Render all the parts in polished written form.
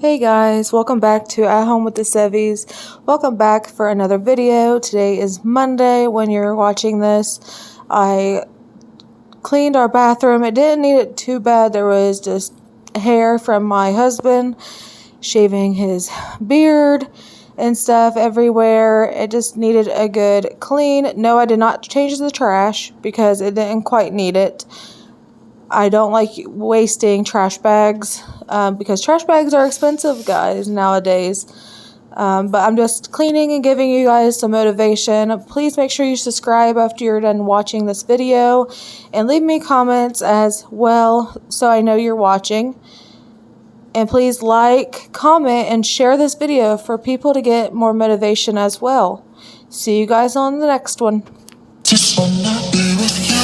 Hey guys, welcome back to At Home with the Sevies. Welcome back for another video. Today is Monday when you're watching this. I cleaned our bathroom. It didn't need it too bad. There was just hair from my husband shaving his beard and stuff everywhere. It just needed a good clean. No, I did not change the trash because it didn't quite need it. I don't like wasting trash bags because trash bags are expensive, guys, nowadays. But I'm just cleaning and giving you guys some motivation. Please make sure you subscribe after you're done watching this video and leave me comments as well so I know you're watching. And please like, comment, and share this video for people to get more motivation as well. See you guys on the next one. Just wanna be with you.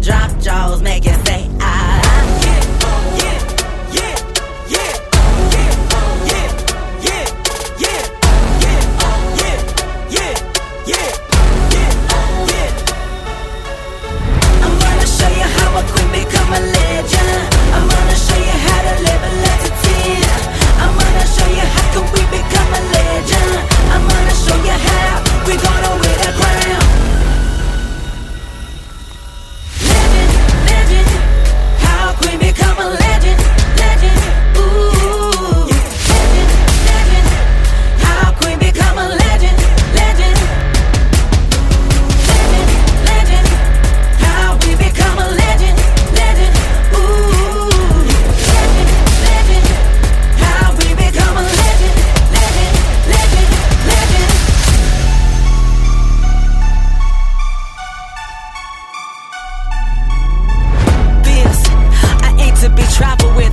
drop jaws, make it say ah. I'm gonna show you how a queen become a legend. I'm gonna show you how to live a life to 10. I'm gonna show you how can we become a legend. I'm gonna show you how we gonna win a crown. Legend, legend, how a queen become a legend. Legend, ooh. Legend, legend, how a queen become a legend. Legend, legend, legend, how we become a legend. Legend, ooh. Legend, legend, how we become a legend. Legend, legend, legend. Fierce, I ain't to be trifled with.